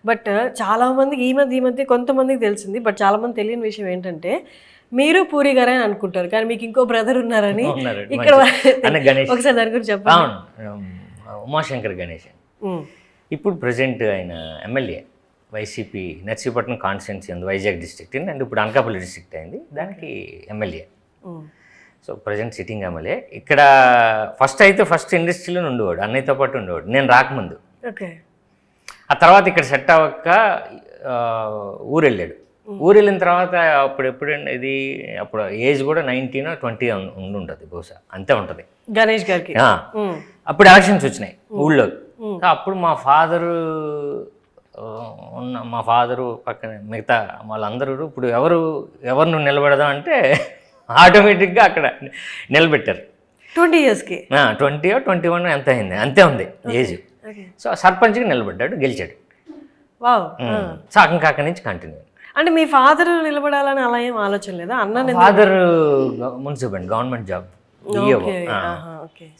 But చాలా మందికి ఈ మధ్య కొంతమందికి తెలిసింది, బట్ చాలా మంది తెలియని విషయం ఏంటంటే మీరు పూరి గారే అని అనుకుంటారు, కానీ మీకు ఇంకో బ్రదర్ ఉన్నారని ఇక్కడ ఒకసారి దాని గురించి చెప్పండి. ఉమాశంకర్ గణేష్ ఇప్పుడు ప్రజెంట్ ఆయన ఎమ్మెల్యే వైసీపీ నర్సీపట్నం కాన్స్టిట్యున్సీ ఉంది, వైజాగ్ డిస్ట్రిక్ట్ అండ్ ఇప్పుడు అనకాపల్లి డిస్ట్రిక్ట్ అయింది, దానికి MLA. So present sitting MLA. ఇక్కడ ఫస్ట్ ఇండస్ట్రీలో ఉండేవాడు, అన్నయ్యతో పాటు ఉండేవాడు నేను రాకముందు. ఓకే. ఆ తర్వాత ఇక్కడ సెట్ అవ్వక ఊరు వెళ్ళాడు. ఊరు వెళ్ళిన తర్వాత ఎప్పుడండి ఇది అప్పుడు ఏజ్ కూడా 19 or 20 ఉంటుంది బహుశా, అంతే ఉంటుంది గణేష్ గారికి. అప్పుడు ఎలక్షన్స్ వచ్చినాయి ఊళ్ళో. అప్పుడు మా ఫాదరు పక్కన మిగతా వాళ్ళందరూ ఇప్పుడు ఎవరు నిలబెడదాం అంటే ఆటోమేటిక్గా అక్కడ నిలబెట్టారు. 20 yearsకి 20 or 21 ఎంత అయింది, అంతే ఉంది ఏజ్. సో సర్పంచ్గా నిలబడ్డాడు, గెలిచాడు. సో అక్కడి నుంచి కంటిన్యూ. అంటే మీ ఫాదర్ నిలబడాలని అలా ఏం ఆలోచన లేదా? అన్న father municipal government job.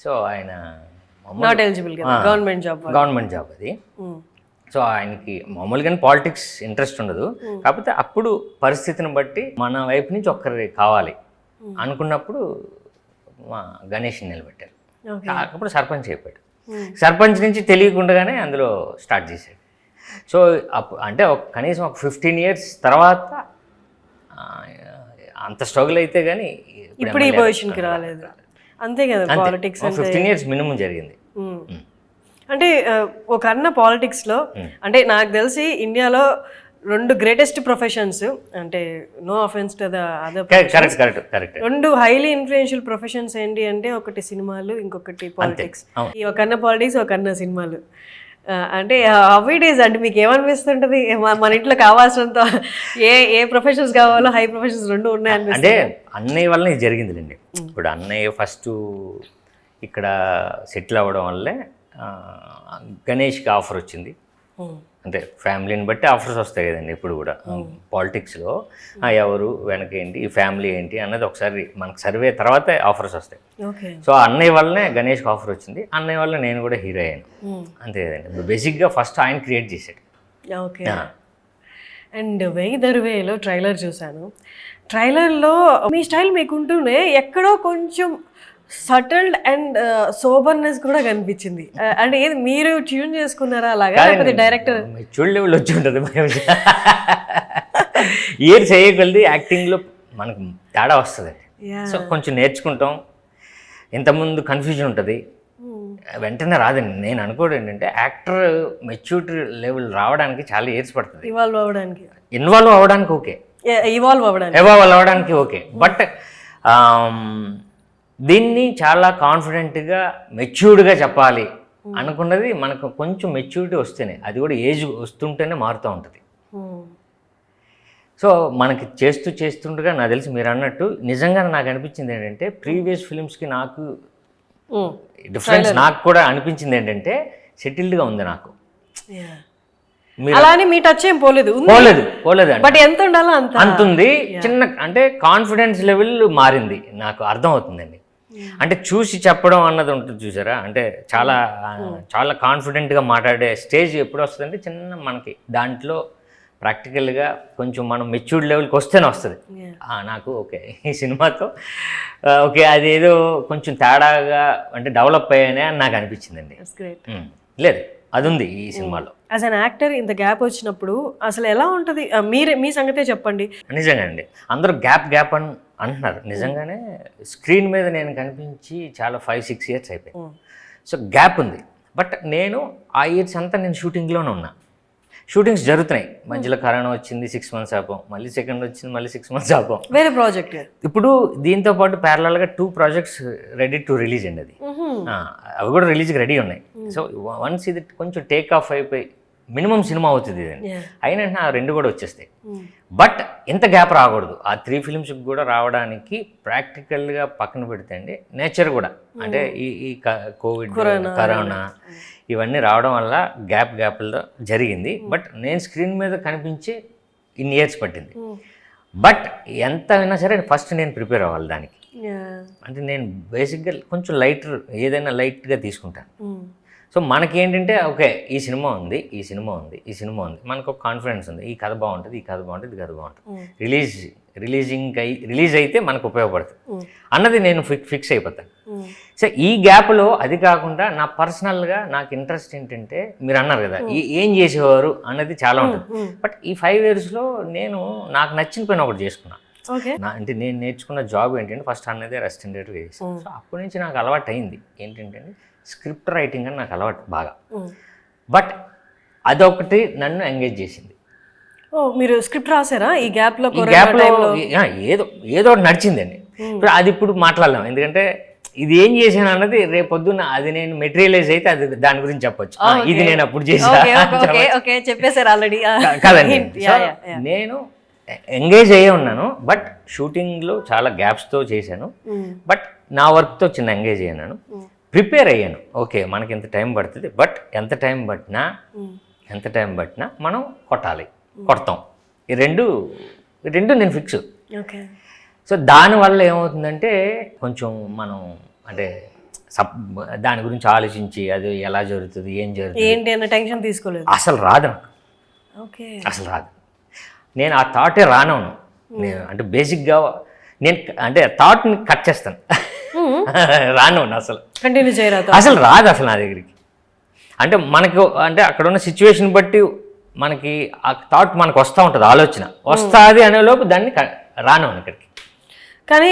So ఆయన నాట్ ఎలిజిబుల్ గవర్నమెంట్ జాబ్ అది. సో ఆయనకి మామూలుగానే పాలిటిక్స్ ఇంట్రెస్ట్ ఉండదు, కాకపోతే అప్పుడు పరిస్థితిని బట్టి మన వైపు నుంచి ఒక్కరి కావాలి అనుకున్నప్పుడు మా గణేష్ని నిలబెట్టారు. అప్పుడు సర్పంచ్ అయిపోయాడు. సర్పంచ్ నుంచి తెలియకుండానే అందులో స్టార్ట్ చేశాడు. సో అంటే కనీసం ఒక 15 years తర్వాత అంత స్ట్రగుల్ అయితే కానీ ఇప్పుడు ఈ పొజిషన్కి రాలేదు. అంతే కదా, పాలిటిక్స్ 15 years మినిమం జరిగింది. అంటే ఒక అన్న పాలిటిక్స్లో, అంటే నాకు తెలిసి ఇండియాలో 2 greatest professions, అంటే no offence to the other, correct 2 highly influential professions ఏంటి అంటే ఒకటి సినిమాలు, ఇంకొకటి పాలిటిక్స్. ఈ ఒక అన్న పాలిటిక్స్, ఒక అన్న సినిమాలు. అంటే అవిడేస్ అంటే మీకు ఏమనిపిస్తుంటుంది? మన ఇంట్లో కావాల్సినంత ఏ ప్రొఫెషన్స్ కావాలో హై ప్రొఫెషన్స్ 2 ఉన్నాయని. అంటే అన్నయ్య వల్ల ఇది జరిగిందిలేండి. ఇప్పుడు అన్నయ్య ఫస్ట్ ఇక్కడ సెటిల్ అవ్వడం వల్లే గణేష్కి ఆఫర్ వచ్చింది. అంటే ఫ్యామిలీని బట్టి ఆఫర్స్ వస్తాయి కదండి ఇప్పుడు కూడా పాలిటిక్స్లో. ఎవరు వెనక ఏంటి, ఈ ఫ్యామిలీ ఏంటి అన్నది ఒకసారి మనకు సర్వే తర్వాతే ఆఫర్స్ వస్తాయి. సో అన్నయ్య వల్లనే గణేష్కి ఆఫర్ వచ్చింది, అన్నయ్య వల్ల నేను కూడా హీరో అయ్యాను. అంతే కదండి, బేసిక్గా ఫస్ట్ ఆయన క్రియేట్ చేశాడు. ఓకే. అండ్ వెయ్యి దరువేలో ట్రైలర్ చూశాను. ట్రైలర్లో మీ స్టైల్ మీకుంటూనే ఎక్కడో కొంచెం సటిల్డ్ అండ్ సోబర్నెస్ కూడా కనిపించింది. అంటే ఏది మీరు ట్యూన్ చేసుకున్నారా అలాగా, లేకపోతే డైరెక్టర్ మెచ్యూర్డ్ లెవెల్ వచ్చి ఉంటుంది? ఇయర్ చేయగలది యాక్టింగ్లో మనకు తేడా వస్తుందండి. సో కొంచెం నేర్చుకుంటాం. ఇంతకుముందు కన్ఫ్యూజన్ ఉంటుంది, వెంటనే రాదండి. నేను అనుకోవడం ఏంటంటే యాక్టర్ మెచ్యూరిటీ లెవెల్ రావడానికి చాలా ఇయర్స్ పడుతుంది. ఇన్వాల్వ్ అవ్వడానికి ఓకే, ఎవాల్వ్ అవ్వడానికి ఓకే, బట్ దీన్ని చాలా కాన్ఫిడెంట్గా మెచ్యూర్డ్గా చెప్పాలి అనుకున్నది మనకు కొంచెం మెచ్యూరిటీ వస్తేనే, అది కూడా ఏజ్ వస్తుంటేనే మారుతూ ఉంటుంది. సో మనకి చేస్తుండగా నాకు తెలిసి మీరు అన్నట్టు నిజంగా నాకు అనిపించింది ఏంటంటే ప్రీవియస్ ఫిలిమ్స్కి నాకు డిఫరెన్స్ నాకు కూడా అనిపించింది ఏంటంటే సెటిల్డ్గా ఉంది నాకు. అలానే మీ టచ్ ఏం పోలేదు బట్ ఎంత ఉండాలో అంత ఉంది. చిన్న అంటే కాన్ఫిడెన్స్ లెవెల్ మారింది నాకు అర్థం అవుతుందండి. అంటే చూసి చెప్పడం అన్నది ఉంటుంది చూసారా, అంటే చాలా కాన్ఫిడెంట్గా మాట్లాడే స్టేజ్ ఎప్పుడు వస్తుందంటే చిన్న మనకి దాంట్లో ప్రాక్టికల్గా కొంచెం మనం మెచ్యూర్డ్ లెవెల్కి వస్తేనే వస్తుంది. నాకు ఓకే ఈ సినిమాతో ఓకే అదేదో కొంచెం తేడాగా అంటే డెవలప్ అయ్యానే అని నాకు అనిపించిందండి. లేదు అది ఉంది ఈ సినిమాలో. యాజ్ అన్ యాక్టర్ ఇంత గ్యాప్ వచ్చినప్పుడు అసలు ఎలా ఉంటుంది? మీ సంగతే చెప్పండి. నిజంగా అండి, అందరూ గ్యాప్ అని అంటున్నారు. నిజంగానే స్క్రీన్ మీద నేను కనిపించి చాలా 5-6 years అయిపోయింది. సో గ్యాప్ ఉంది, బట్ నేను ఆ ఇయర్స్ అంతా నేను షూటింగ్లోనే ఉన్నా. షూటింగ్స్ జరుగుతున్నాయి, మధ్యలో కరోనా వచ్చింది, 6 months ఆపాం, మళ్ళీ సెకండ్ వచ్చింది, మళ్ళీ 6 months ఆపాం. వేరే ప్రాజెక్ట్ ఇప్పుడు దీంతో పాటు ప్యారలల్గా 2 projects రెడీ టు రిలీజ్ అండి. అది అవి కూడా రిలీజ్కి రెడీ ఉన్నాయి. సో వన్స్ ఇది కొంచెం టేక్ ఆఫ్ అయిపోయి మినిమం సినిమా అవుతుంది ఇదండి, అయినా ఆ 2 కూడా వచ్చేస్తాయి. బట్ ఎంత గ్యాప్ రాకూడదు. ఆ 3 films కూడా రావడానికి ప్రాక్టికల్గా పక్కన పెడితే అండి నేచర్ కూడా అంటే ఈ కోవిడ్ కరోనా ఇవన్నీ రావడం వల్ల గ్యాప్లో జరిగింది. బట్ నేను స్క్రీన్ మీద కనిపించి ఇన్ని ఇయర్స్ పట్టింది. బట్ ఎంత అయినా సరే ఫస్ట్ నేను ప్రిపేర్ అవ్వాలి దానికి. అంటే నేను బేసిక్గా కొంచెం ఏదైనా లైట్గా తీసుకుంటాను. సో మనకి ఏంటంటే ఓకే ఈ సినిమా ఉంది ఈ సినిమా ఉంది ఈ సినిమా ఉంది మనకు ఒక కాన్ఫిడెన్స్ ఉంది ఈ కథ బాగుంటుంది ఈ కథ బాగుంటుంది ఈ కథ బాగుంటుంది రిలీజ్ అయితే మనకు ఉపయోగపడుతుంది అన్నది నేను ఫిక్స్ అయిపోతాను. సో ఈ గ్యాప్లో అది కాకుండా నా పర్సనల్గా నాకు ఇంట్రెస్ట్ ఏంటంటే మీరు అన్నారు కదా ఏం చేసేవారు అన్నది చాలా ఉంటుంది. బట్ ఈ 5 yearsలో నేను నాకు నచ్చిన పని ఒకటి చేసుకున్నాను. అంటే నేను నేర్చుకున్న జాబ్ ఏంటంటే ఫస్ట్ అన్నదే అసిస్టెంట్ డైరెక్టర్గా చేశాను. సో అప్పటి నుంచి నాకు అలవాటు అయింది ఏంటంటే స్క్రిప్ట్ రైటింగ్ అని నాకు అలవాటు బాగా. బట్ అదొకటి నన్ను ఎంగేజ్ చేసింది. మీరు స్క్రిప్ట్ రాసారా ఈ గ్యాప్లో? ఏదో ఒకటి నడిచిందండి. అది ఇప్పుడు మాట్లాడలేం, ఎందుకంటే ఇది ఏం చేశాను అన్నది రేపు పొద్దున్న అది నేను మెటీరియలైజ్ అయితే అది దాని గురించి చెప్పొచ్చు. ఇది నేను అప్పుడు చెప్పేశారు ఆల్రెడీ కదండి. నేను ఎంగేజ్ అయ్యే ఉన్నాను, బట్ షూటింగ్లో చాలా గ్యాప్స్తో చేశాను. బట్ నా వర్క్తో చిన్న ఎంగేజ్ అయ్యాను, ప్రిపేర్ అయ్యాను. ఓకే మనకి ఎంత టైం పడుతుంది, బట్ ఎంత టైం పట్టినా మనం కొడతాం. ఈ రెండు నేను ఫిక్స్. సో దానివల్ల ఏమవుతుందంటే కొంచెం మనం అంటే దాని గురించి ఆలోచించి అది ఎలా జరుగుతుంది ఏం జరుగుతుంది ఏంటి అన్న టెన్షన్ తీసుకోలేదు. అసలు రాదు నాకు, అసలు రాదు. నేను ఆ థాటే రానవును. నేను అంటే బేసిక్గా నేను అంటే థాట్ని కట్ చేస్తాను. రానవును అసలు, కంటిన్యూ చేయరా, అసలు రాదు అసలు నా దగ్గరికి. అంటే మనకు అంటే అక్కడ ఉన్న సిచ్యువేషన్ బట్టి మనకి ఆ థాట్ మనకు వస్తూ ఉంటుంది, ఆలోచన వస్తుంది అనేలోపు దాన్ని రానవును ఇక్కడికి.